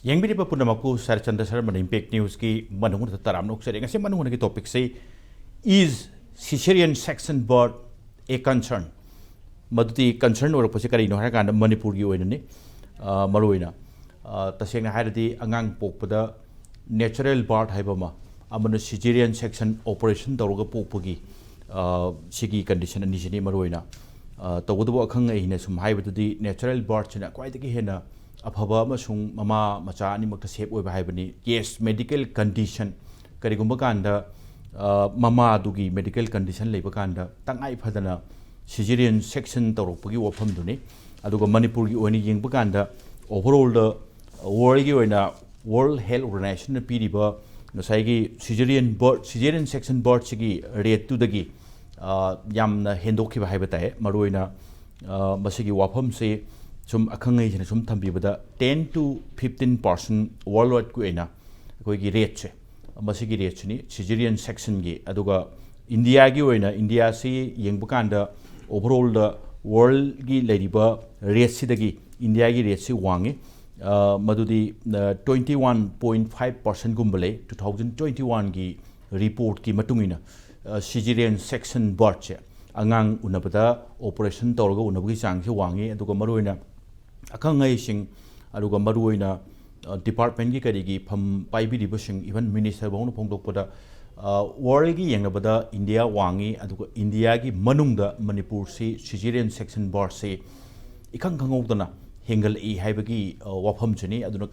Yangbiriba Punamaku, Sharatchandra Sharma, Impact News ki Manung Taram Noxering, as a Manung topic say, is Cesarean section board a concern? Maduti concern or Posicari no Hagan, Manipur Ueni, Maruina. Tasing Haradi, Angang Popada, natural board Hibama, Amano Cesarean section operation, Doroga Popugi, Shiki condition and Nishini Maruina. Tawudu Kanga in some high with the natural board, quite the Hena. Abhaba masung mama macha ani makta sep oi bahai bani yes medical condition karigumba kanda mama dugi medical condition leiba kanda tangai phadana cesarean section torokpagi wafam duni aduga manipur gi oni yengba kanda overall the world gi oina world health organization piriba nosai gi cesarean section board sigi rate to dagi yamna hendokhi bahai batae maroina masigi wafam se some Akangai some Tambibada 10 to 15% worldwide Guena, Gogi Reche, Masigi Rechini, Cesarean section gi, Aduga India Guena, India si Yangbukanda, overall the world gi Ladiba, Residagi, India gi Resi Wangi, Madudi 21.5% Gumbale, 2021 gi report ki Matungina, Cesarean section Borche, Angang Unabada, Operation Torgo, Unabi Sang Wangi, Aduga Maruina. Akangai sing aduga maruina department gi karigi pham paibi dibusing even minister bong phongdok pada world gi yengbada India wangi aduga India gi manungda Manipur si Cesarean section board se ikang khangogdana hengal e haibagi wafam chuni aduna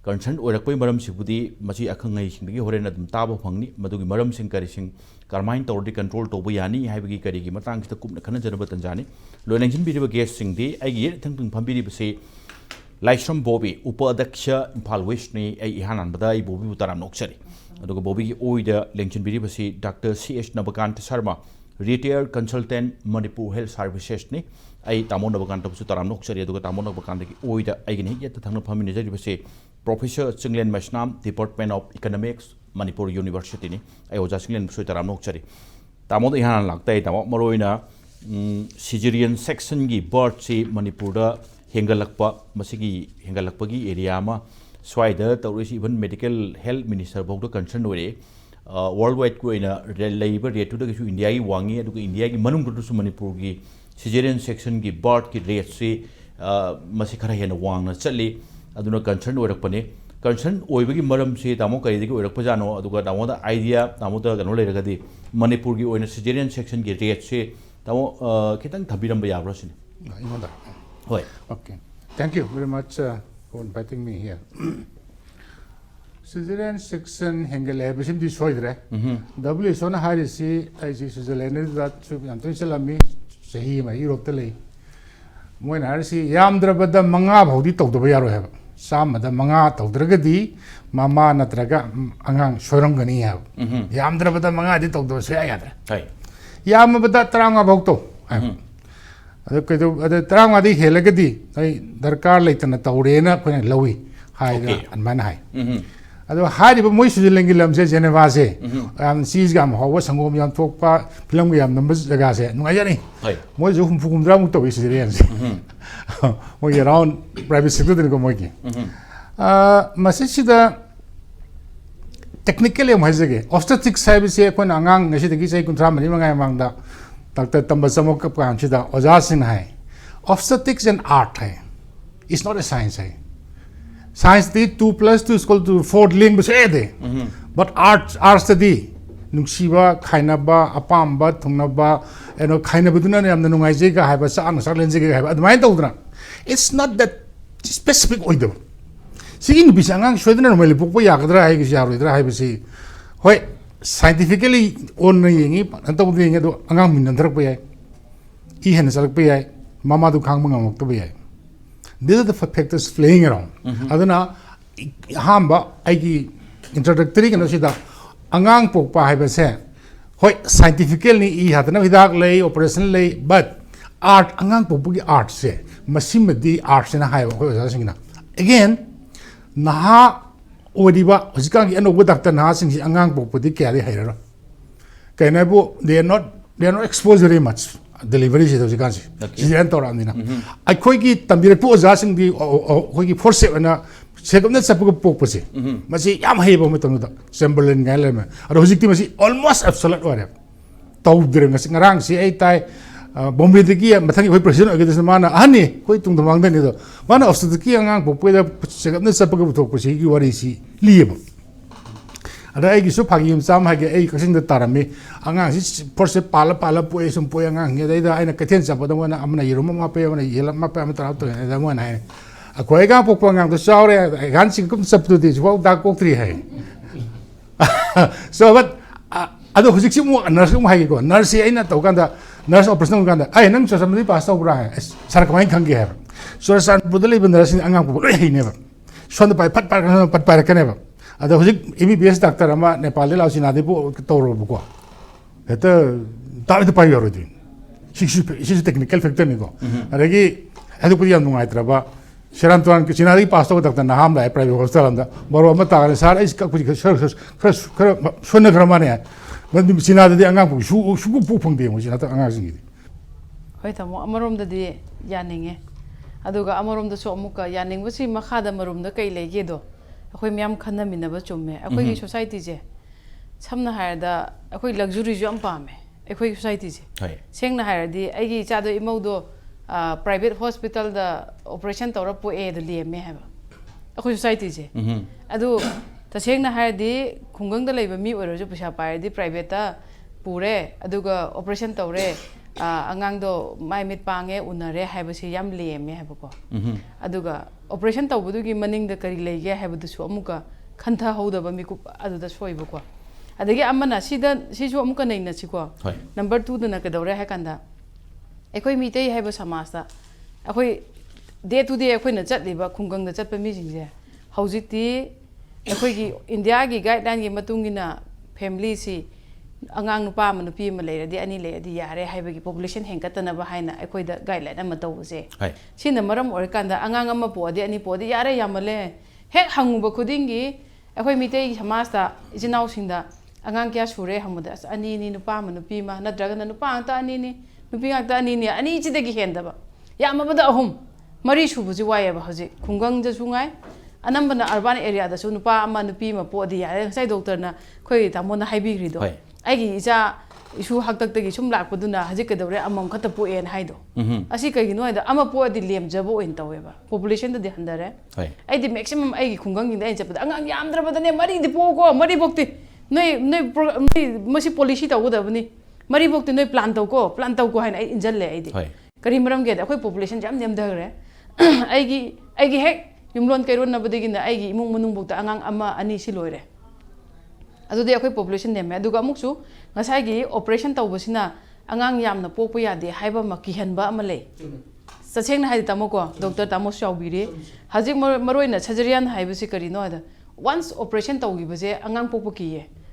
concern oirakpai maram sibudi machi akangai singdagi horen adum taba phangni madugi maram sing kari sing karmain tawdi control tobu yani haibagi karigi matang kita kupna khana janaba tanjani loenjin biriba guest singdi agi thangtung phambiri base Laishram Boby Up-Adhyaksha Imphal West ni ai ihanan bada ai Boby utaram noksari aduga Boby gi oida lengjin biriba se Dr. C.S. Nabakanta Sharma retired consultant Manipur health services ni ai tamon Nabakanta su taram noksari aduga tamon Nabakanta gi oida ai gni yet thangna phamini jari base Professor Chinglen Maisnam Department of Economics Manipur University ni ai oja Chinglen su taram noksari tamon ihanan laktai tamon maroina Cesarean section gi board si Manipur da hengalakpa masigi hengalakpagi area ma swaida tawrisi even medical health minister bogdo concern ore worldwide ko ina labor rate to the India gi wangi aduga India gi manung to Manipur gi Cesarean section gi board ki rate si masikhara hena wang na chali aduna concern orakpane concern oibagi maram se tamo kaidi gi orakpajano aduga tamo da idea tamo da gano leragadi Manipur gi oina Cesarean section gi rate se tamo kitang thabiramba yabra sini Okay. Thank you very much for inviting me here. Cesarean section hengale besim di soidre. WHO na harisi aisi Switzerland that anton salami sahi ma Europe tele. Moin harisi yamdra bada manga bhaudi tawdaba yaro haba. Samada manga tawdragadi mama natraga angang soirangani haba. Yamdra bada manga di tawdaba se ayadra. Hai. Yam bada tranga bhokto. The Tramadi Helagadi, Darkar Layton Taurena, Lowy, high and Manhai. Although high moist lingulam says Genevase, and Seasgam, Howard, and Gomian Topa, Plumbiam, numbers the Gaze, Noyani, Mojum Fukumdram to Syrians. We around private secretary Gomoki. Masishida technically, Mazage, obstetric service, when Angang, Nashiki Kuntram, among the Dr. Tambasamo Kapkanchida, Ozasin Hai. Obstetrics and art hai. It's not a science hai. Science did 2 plus 2 is equal to 4 link but art study. Nuksiba, Kainaba, Apamba, Tunaba, and Kainabuduna and the Nungaiziga have a son, Sarlenziga have admired Odra. It's not that specific oido. Seeing Bisangang, Sweden and Melipuya, Yagadra, Why? Scientifically, only and told the Angamin and Drapay, Ehan Salpay, Mama to Kangmang of Tobay. These are the factors flying around. Adana Hamba, Igi introductory and Oshida Angang Popa Hibase. Why scientifically he had no dark lay, operation lay, but art Angang Popugi art say, Massimadi arts in a high. Again, Naha. Odiba, Zikang and over Dr. Nasing Angang Popudi carry hair. Kainabo, they are not exposed very much. Delivery of the country. I quite get Tambirapo asking the Hoki force and second चपक पोपसे मसी याम हेबो मतमदा Chamberlain गायलेम अरो हुजिकति मसी almost absolute ओरे तौद्रे ngasi ngarang si ai tai bombe de ki mathang khoi president oge mana ani khoi tung thang da ni do mana office ki angang popo da second chapak thok ko si ki wari si lieb ada ai gi su phagi yum sam ha ge ai kasing da tarami angang si forse pala pala po e sum po angang ge da ai na kathen chapa da wana amna yirum ma pe wana yela ma pe amta to da mo na akwai ga popo angang to saure gan sing kum sap tu di so da ko tri hai so but ado hujik si mo nurse mo hai ko nurse ai na to kan da nurse operation kan da ai nang so samdi pas to bra hai sar kamai khang ge hai so san budali ben nurse angang ko ai ne ba so da pai pat par kan ne ba ado hujik MBBS doctor ama Nepal le lausi na de bo to ro bo ko eta ta de pai ro din si technical factor ni ko aregi adu pudi am ngai tra ba Sharan tuan ke China ri pas to doctor na ham lai private hospital anda baro ma ta ga sar ai ka pudi khar shona grama neมันมีสินาเดียงงผู้ชูกูผู้พงเดียงสินาตั้งงานสิ่งนี้เฮ้ยแต่ว่าอารมณ์เดียยานิงเงอดูก็อารมณ์ตัวชมุกยานิงว่าสิมาขาดอารมณ์ตัวใครเลยกี่ตัวคุยมีอันขันน้ำมินว่าจุ่มเมคุยที่ society เจช้ำน่าหายดาคุย luxury จุ่มป่าเมคุย society เจเช่นน่าหายดีไอ้กี่จ้าตัวอิมเอาตัว private hospital ดา operation ตัวรับป่วยตัวเลี้ยงเมย์แบบคุย society เจอดูแต่เช่นน่ะฮะดีคงกังตะเลยแบบมีอะไรจะประชาไปดี private ตาปูเร่อดูก็ operation ตัวเร่งานตัวไม่มิดปังเงอุณเร่ให้บุษยามเลี้ยงไหมให้บุก็อดูก็ operation ตัวบุตรกี่มันนิ่งเด็กกรีเลยให้บุตรชัวมุกก็ขันท่าหูดับมีกุอดูจะช่วยบุก็อดูก็อันมันน่ะสิชัวมุกก็ในนั้นสิก็ number 2ตัวนั้นก็ตัวเร่ให้กันดาไอ้คุยมีเตยให้บุษมาสตาไอ้คุย day to day ไอ้คุยน่ะจัดเลยว่าคงกังน่ะจัดเป็นมีจริงๆเขาจิตที่ไอ้คุยกี่อินเดียกี่ไกด์ไลน์กี่มาตุ้งกินน่ะ family สิอ่างนุปามันนุปีมาเลยดีอันนี้เลยดีอะไรให้ไปกี่ population แห่งกันนะว่าให้น่ะไอ้คุยได้ไกด์ไลน์นั้นมาตัวเสียสิ่งนั้นมาเริ่มออกกันได้อ่างมาปวดดีอันนี้ปวดดีอะไรยามาเลยเฮ้หังบุคุดิ้งกี่ไอ้คุยมีเตยธรรมะสตาจินเอาสิ่งได้อ่างแก่ชูเร่หังมาได้อันนี้นี่นุปามันนุปีมานัดรักกันนุปาอันตาอันนี้นี่นุปีอันตาอันนี้นี่อันนี้จิตเด็กเห็นได้ปะยามาบัดเอาหุ่มมารีชูบุจิวายแบบเขาจิคงกังจะช่วยอันนั้นเป็นurban area แต่ส่วนนุปาอามานุปีมาปวดดีอะไรใช่ด็อกเตอร์นะคุยทำมันให้บีกรีดไอ้กี่จะอิชูหักตักตะกี้ชุ่มหลักปดุนะฮัจิกระดูกเรื่องอามันขัดปวดเอ็นให้ดูอาศัยกี่น้อยเด้ออามาปวดดีเลี้ยมจะปวดเอ็นตัวเองปะ population ตัวเดียหันเด้อไอ้ที่ maximum ไอ้กี่คงกังยินได้จะเป็นอ่างยามแต่ประเด็นมารีดิปวก็มารีบอกติน้อยไม่ใช่ policy ตัวกูเด้อวันนี้มารีบอกติน้อย plan ตัวก็ให้ไอ้ inject เลยไอ้ดิก็ริมรำเกิดไอ้คุย population จำเดียมเด้อเลยไอ้กี่เฮกยุมล้วนเกรุ่นนับดีกินไอ้กี่มุงมุงบุกแต่อ่างอามาอันนี้สิลอยเลยอะดูเดี๋ยวคุย population เนี่ยแม่ดูก็มุกซูงั้นใช่กี่ operation ตัวบุษน่ะอ่างยามน่ะพวกพยาดีให้บ้ามากี่เห็นบ้ามาเลยสัจเชงน่ะให้ตามก็ด็อกเตอร์ตามชาวบีรีฮัจิกมารวยน่ะ Cesarean ให้บุษกรีน้อยเด้อ once operation ตัวกี่บุษอ่างพวกกี่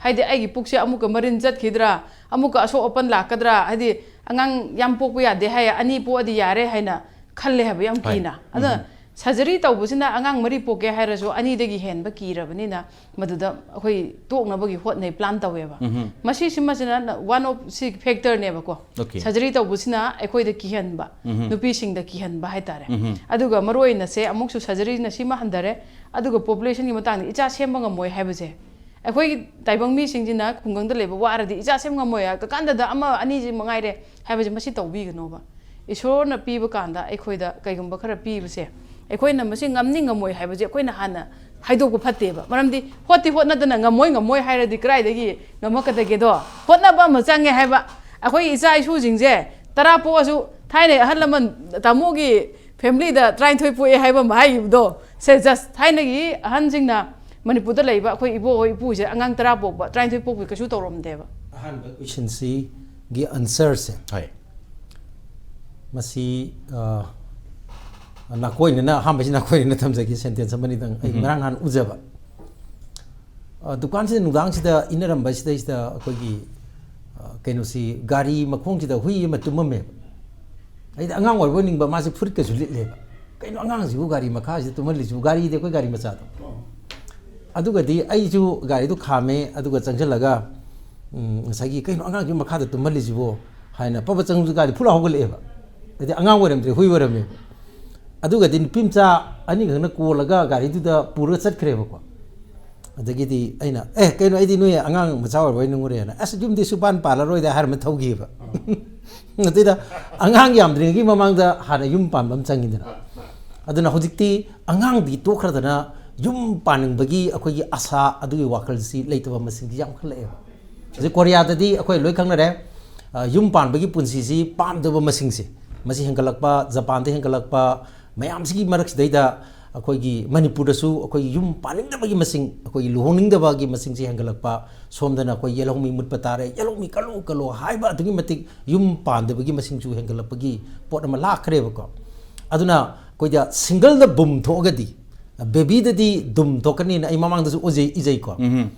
ให้เดี๋ยวไอ้กี่พวกเสียอามุกมารินจัดขีดระอามุกอาโซ open หลักกันระให้เดี๋ยวอ่างยามพวกพยาดีให้อันนี้พวกดียาเร่ให้น่ะขันเลยแบบยามกี่น่ะอันนั้นsurgery ตัวบุษน่ะอ่างมารีโปกให้เราสู้อันนี้เด็กเห็นบ้ากี่ระแบบนี้นะมาดูด้คุยตัวนับกี่หัวใน plan ตัวเองบ้ามาสิมาสินะ one of six factor เนี่ยบ้าก็ surgery ตัวบุษน่ะไอ้คุยเด็กกี่เห็นบ้านุปีสิงเด็กกี่เห็นบ้าให้ตาเร่อะดูก็มารวยน่ะเสียอามุกสู้ surgery น่ะสิมาหันตาเร่อะดูก็ population กี่มาต่างนี่อีจ้าเชื่อมกับมวยให้บุษไอ้คุยแต่บางมีสิ่งที่น่ะคงกังตะเลยบอกว่าอะไรดีอีจ้าเชื่อมกับมวยอ่ะก็การเดินอามาอันนี้จะมังไงเร่ให้บุษมาสิตัวบีกันโนบ้าอีโชว์น่ะปีบุการได้ไอ้คุยเด็กไก่กุมบักขระปีบุษไอ้คนนั้นมันสิ่งงามนิ่งงามมวยให้บุษไอ้คนนั้นหันน่ะให้ดูกูพัดเตะบ่มันดีหัวที่หัวนั่นน่ะงามมวยให้เราดีใครเด็กกี่งามก็เด็กกี่ตัวหัวนั่นบ้ามันจังไงให้บ่ไอ้คนอีจ้าชูจริงเจ้ตราปัวชูไทยเนี่ยหันละมันตามูกี่ family เด้อ try ถอยปุยให้บ่มาให้อยู่ดูเสร็จจะไทยเนี่ยกี่หันจริงนะมันพูดอะไรบ่คนอีโบอีปูเจ้อ่างตราปัวบ่ try ถอยปุยก็ชูตัวรมเด้บ่หันแบบ efficiency กี่ answer เสียมาสินักคุยเนี่ยนะห้ามไปที่นักคุยเนี่ยทำจากที่เซนเทนส์มันนี่ตั้งไอ้งานอุจจาระทุกการที่หนุ่มดังที่เดอินเนอร์รัมไปที่เดที่เดคุยกี่แค่นู้สิการีมาคงที่เดหุยมาตุ้มมันไอ้อ่างวันวันนึงแบบมาสิฟุตก็สุดเลยแค่นู้อ่างสิบุการีมาข้าสิตุ้มมันเลยสิบุการีเด็กคุยการีมาจัดอะดูก็ดีไอ้จูการีตุข้ามเมอะดูก็จังเช่นละก็สักกี่แค่นู้อ่างสิมาข้าตุ้มมันเลยสิบุให้นะเพราะว่าจังจุการีพูดเอาก็เลยไอ้อ่างวันนึงหุยวันนึง ꯑꯗꯨꯒꯗꯤ ꯅꯨꯄꯤ ꯃꯆꯥ ꯑꯅꯤꯈꯛꯅ ꯀꯣꯜꯂꯒ ꯒꯥꯔꯤꯗꯨꯗ ꯄꯨꯔꯒ ꯆꯠꯈ꯭ꯔꯦꯕꯀꯣ ꯑꯗꯒꯤꯗꯤ ꯑꯩꯅ ꯀꯩꯅꯣ ꯑꯩꯗꯤ ꯅꯣꯏ ꯑꯉꯥꯡ ꯃꯆꯥ ꯑꯣꯏꯔꯕꯣꯏ ꯅꯨꯡꯉꯨꯔꯦꯅ ꯑꯁ ꯌꯨꯝꯗꯤ ꯁꯨꯄꯥꯟ ꯄꯥꯜꯂꯔꯣꯏꯗ ꯍꯥꯏꯔꯝꯃ ꯊꯧꯈꯤꯕ ꯑꯗꯨꯗ ꯑꯉꯥꯡ ꯌꯥꯝꯗ꯭ꯔꯤꯉꯩꯒꯤ ꯃꯃꯥꯡꯗ ꯍꯥꯟꯅ ꯌꯨꯝ ꯄꯥꯟꯕ ꯑꯃ ꯆꯪꯉꯤꯗꯅ ꯑꯗꯨꯅ ꯍꯧꯖꯤꯛꯇꯤ ꯑꯉꯥꯡꯗꯤ ꯇꯣꯛꯈ꯭ꯔꯗꯅ ꯌꯨꯝ ꯄꯥꯅꯤꯡꯕꯒꯤ ꯑꯩꯈꯣꯏꯒꯤ ꯑꯁꯥ ꯑꯗꯨꯒꯤ ꯋꯥꯈꯜꯁꯤ ꯂꯩꯇꯕ ꯃꯁꯤꯡꯗꯤ ꯌꯥꯝꯈꯠꯂꯛꯑꯦꯕ ꯍꯧꯖꯤꯛ ꯀꯣꯔꯤꯌꯥꯗꯗꯤ ꯑꯩꯈꯣꯏ ꯂꯣꯏ ꯈꯪꯅꯔꯦ ꯌꯨꯝ ꯄꯥꯟꯕꯒꯤ ꯄꯨꯟꯁꯤꯁꯤ ꯄꯥꯝꯗꯕ ꯃꯁꯤꯡꯁꯦ ꯃꯁꯤ ꯍꯦꯟꯒꯠꯂꯛꯄ ꯖꯄꯥꯟꯗ ꯍꯦꯟꯒꯠꯂꯛꯄ ꯃꯌꯥꯝꯁꯤꯒꯤ ꯃꯔꯛꯁꯤꯗꯩꯗ ꯑꯩꯈꯣꯏꯒꯤ ꯃꯅꯤꯄꯨꯔꯗꯁꯨ ꯑꯩꯈꯣꯏꯒꯤ ꯌꯨꯝ ꯄꯥꯅꯤꯡꯗꯕꯒꯤ ꯃꯁꯤꯡ ꯑꯩꯈꯣꯏꯒꯤ ꯂꯨꯍꯣꯡꯅꯤꯡꯗꯕꯒꯤ ꯃꯁꯤꯡꯁꯤ ꯍꯦꯟꯒꯠꯂꯛꯄ ꯁꯣꯝꯗꯅ ꯑꯩꯈꯣꯏ ꯌꯦꯜꯍꯧꯃꯤ ꯃꯨꯠꯄ ꯇꯥꯔꯦ ꯌꯦꯜꯍꯧꯃꯤ ꯀꯜꯂꯨ ꯀꯜꯂꯨ ꯍꯥꯏꯕ ꯑꯗꯨꯛꯀꯤ ꯃꯇꯤꯛ ꯌꯨꯝ ꯄꯥꯟꯗꯕꯒꯤ ꯃꯁꯤꯡꯁꯨ ꯍꯦꯟꯒꯠꯂꯛꯄꯒꯤ ꯄꯣꯠ ꯑꯃ ꯂꯥꯛꯈ꯭ꯔꯦꯕꯀꯣ ꯑꯗꯨꯅ ꯑꯩꯈꯣꯏꯗ ꯁꯤꯡꯒꯜꯗ ꯕꯨꯝ ꯊꯣꯛꯑꯒꯗꯤ ꯕꯦꯕꯤꯗꯗꯤ ꯗꯨꯝ ꯊꯣꯛꯀꯅꯤꯅ ꯑꯩ ꯃꯃꯥꯡꯗꯁꯨ ꯏꯖꯩꯀꯣ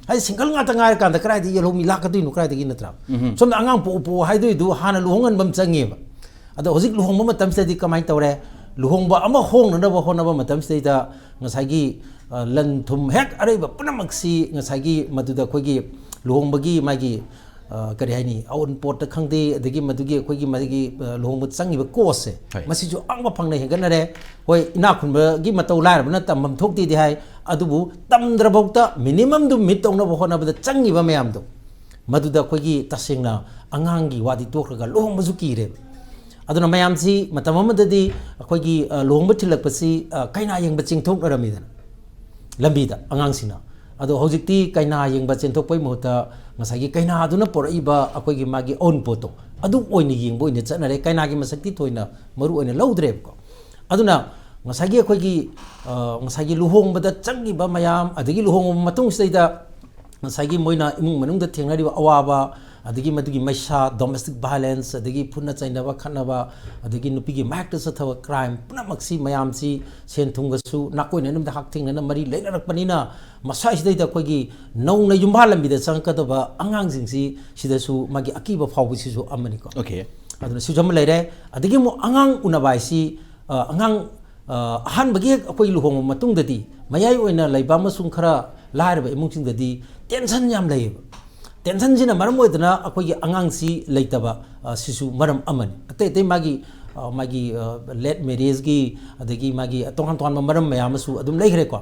ꯍꯥꯏꯗꯤ ꯁꯤꯡꯒꯜ ꯉꯥꯛꯇ ꯉꯥꯏꯔꯀꯥꯟꯗ ꯀꯗꯥꯏꯗꯒꯤ ꯌꯦꯜꯍꯧꯃꯤ ꯂꯥꯛꯀꯗꯣꯏꯅꯣ ꯀꯗꯥꯏꯗꯒꯤ ꯅꯠꯇ꯭ꯔꯥ ꯁꯣꯝꯗ ꯑꯉꯥꯡ ꯄꯣꯛꯑꯣ ꯍꯥꯏꯗꯣꯏꯗꯨ ꯍꯥꯟꯅ ꯂꯨꯍꯣꯡꯍꯟꯕ ꯑꯃ ꯆꯪꯉꯦꯕ ꯑꯗꯣ ꯍꯧꯖꯤꯛ ꯂꯨꯍꯣꯡꯕ ꯃꯇꯝꯁꯤꯗꯗꯤ ꯀꯃꯥꯏꯅ ꯇꯧꯔꯦ ꯂꯨꯍꯣꯡꯕ ꯑꯃ ꯍꯣꯡꯅꯅꯕ ꯍꯣꯠꯅꯕ ꯃꯇꯝꯁꯤꯗꯩꯗ ꯉꯁꯥꯏꯒꯤ ꯂꯟ ꯊꯨꯝ ꯍꯦꯛ ꯑꯔꯩꯕ ꯄꯨꯝꯅꯃꯛꯁꯤ ꯉꯁꯥꯏꯒꯤ ꯃꯗꯨꯗ ꯑꯩꯈꯣꯏꯒꯤ ꯂꯨꯍꯣꯡꯕꯒꯤ ꯃꯥꯒꯤ ꯀꯔꯤ ꯍꯥꯏꯅꯤ ꯑꯎꯟꯄꯣꯠꯇ ꯈꯪꯗꯦ ꯑꯗꯒꯤ ꯃꯗꯨꯒꯤ ꯑꯩꯈꯣꯏꯒꯤ ꯃꯗꯨꯒꯤ ꯂꯨꯍꯣꯡꯕ ꯆꯪꯉꯤꯕ ꯀꯣꯁꯁꯦ ꯃꯁꯤꯁꯨ ꯑꯉꯛꯄ ꯐꯪꯅ ꯍꯦꯟꯒꯠꯅꯔꯦ ꯍꯣꯏ ꯏꯅꯥꯛ ꯈꯨꯟꯕꯒꯤ ꯃꯇꯧ ꯂꯥꯏꯔꯕꯅ ꯇꯝꯐꯝ ꯊꯣꯛꯇꯦꯗꯤ ꯍꯥꯏ ꯑꯗꯨꯕꯨ ꯇꯝꯗ꯭ꯔꯐꯥꯎꯗ ꯃꯤꯅꯤꯃꯝꯗꯨ ꯃꯤꯠ ꯇꯧꯅꯕ ꯍꯣꯠꯅꯕꯗ ꯆꯪꯉꯤꯕ ꯃꯌꯥꯝꯗꯣ ꯃꯗꯨꯗ ꯑꯩꯈꯣꯏꯒꯤ ꯇꯁꯦꯡꯅ ꯑꯉꯥꯡꯒꯤ ꯋꯥꯗꯤ ꯇꯣꯛꯈ꯭ꯔꯒ ꯂꯨꯍꯣꯡꯕꯁꯨ ꯀꯤꯔꯦꯕ ꯑꯗꯨꯅ ꯃꯌꯥꯝꯁꯤ ꯃꯇꯝ ꯑꯃꯗꯗꯤ ꯑꯩꯈꯣꯏꯒꯤ ꯂꯨꯍꯣꯡꯕ ꯊꯤꯜꯂꯛꯄꯁꯤ ꯀꯩꯅꯥ ꯌꯦꯡꯕ ꯆꯦꯟꯊꯣꯛꯅꯔꯝꯃꯤꯗꯅ ꯂꯝꯕꯤꯗ ꯑꯉꯥꯡꯁꯤꯡꯅ ꯑꯗꯣ ꯍꯧꯖꯤꯛꯇꯤ ꯀꯩꯅꯥ ꯌꯦꯡꯕ ꯆꯦꯟꯊꯣꯛꯄꯩ ꯃꯍꯨꯠꯇ ꯉꯁꯥꯏꯒꯤ ꯀꯩꯅꯥꯗꯨꯅ ꯄꯣꯔꯛꯏꯕ ꯑꯩꯈꯣꯏꯒꯤ ꯃꯥꯒꯤ ꯑꯣꯟ ꯄꯣꯠꯇꯣ ꯑꯗꯨ ꯑꯣꯏꯅ ꯌꯦꯡꯕ ꯑꯣꯏꯅ ꯆꯠꯅꯔꯦ ꯀꯩꯅꯥꯒꯤ ꯃꯁꯛꯇꯤ ꯊꯣꯏꯅ ꯃꯔꯨ ꯑꯣꯏꯅ ꯂꯧꯗ꯭ꯔꯦꯕꯀꯣ ꯑꯗꯨꯅ ꯉꯁꯥꯏꯒꯤ ꯑꯩꯈꯣꯏꯒꯤ ꯉꯁꯥꯏꯒꯤ ꯂꯨꯍꯣꯡꯕꯗ ꯆꯪꯉꯤꯕ ꯃꯌꯥꯝ ꯑꯗꯒꯤ ꯂꯨꯍꯣꯡꯕ ꯃꯇꯨꯡꯁꯤꯗꯩꯗ ꯉꯁꯥꯏꯒꯤ ꯃꯣꯏꯅ ꯏꯃꯨꯡ ꯃꯅꯨꯡꯗ ꯊꯦꯡꯅꯔꯤꯕ ꯑꯋꯥꯕ ꯑꯗꯒꯤ ꯃꯗꯨꯒꯤ ꯃꯩꯁꯥ ꯗꯣꯃꯦꯁꯇꯤꯛ ꯚꯥꯏꯂꯦꯟꯁ ꯑꯗꯒꯤ ꯐꯨꯅ ꯆꯩꯅꯕ ꯈꯠꯅꯕ ꯑꯗꯒꯤ ꯅꯨꯄꯤꯒꯤ ꯃꯥꯌꯣꯛꯇ ꯆꯠꯊꯕ ꯀ꯭ꯔꯥꯏꯝ ꯄꯨꯝꯅꯃꯛꯁꯤ ꯃꯌꯥꯝꯁꯤ ꯁꯦꯟ ꯊꯨꯝꯒꯁꯨ ꯅꯥꯀꯣꯏꯅꯅꯕꯗ ꯍꯛꯊꯦꯡꯅꯅ ꯃꯔꯤ ꯂꯩꯅꯔꯛꯄꯅꯤꯅ ꯃꯁꯥꯏꯁꯤꯗꯩꯗ ꯑꯩꯈꯣꯏꯒꯤ ꯅꯧꯅ ꯌꯨꯝꯕꯥꯜ ꯂꯝꯕꯤꯗ ꯆꯪꯉꯛꯀꯗꯕ ꯑꯉꯥꯡꯁꯤꯡꯁꯤ ꯁꯤꯗꯁꯨ ꯃꯥꯒꯤ ꯑꯀꯤꯕ ꯐꯥꯎꯕꯁꯤꯁꯨ ꯑꯃꯅꯤꯀꯣ ꯑꯗꯨꯅ ꯁꯤꯁꯨ ꯑꯃ ꯂꯩꯔꯦ ꯑꯗꯒꯤ ꯑꯃꯨꯛ ꯑꯉꯥꯡ ꯎꯅꯕ ꯍꯥꯏꯁꯤ ꯑꯉꯥꯡ ꯑꯍꯥꯟꯕꯒꯤ ꯍꯦꯛ ꯑꯩꯈꯣꯏ ꯂꯨꯍꯣꯡꯕ ꯃꯇꯨꯡꯗꯗꯤ ꯃꯌꯥꯏ ꯑꯣꯏꯅ ꯂꯩꯕ ꯑꯃꯁꯨꯡ ꯈꯔ ꯂꯥꯏꯔꯕ ꯏꯃꯨꯡꯁꯤꯡꯗꯗꯤ ꯇꯦꯟꯁꯟ ꯌꯥꯝ ꯂꯩꯌꯦꯕ ꯇꯦꯟꯁꯟꯁꯤꯅ ꯃꯔꯝ ꯑꯣꯏꯗꯅ ꯑꯩꯈꯣꯏꯒꯤ ꯑꯉꯥꯡꯁꯤ ꯂꯩꯇꯕ ꯁꯤꯁꯨ ꯃꯔꯝ ꯑꯃꯅꯤ ꯑꯇꯩ ꯑꯇꯩ ꯃꯥꯒꯤ ꯂꯦꯠ ꯃꯦꯔꯦꯖꯒꯤ ꯑꯗꯒꯤ ꯃꯥꯒꯤ ꯇꯣꯉꯥꯟ ꯇꯣꯉꯥꯟꯕ ꯃꯔꯝ ꯃꯌꯥꯝ ꯑꯃꯁꯨ ꯑꯗꯨꯝ ꯂꯩꯈ꯭ꯔꯦꯀꯣ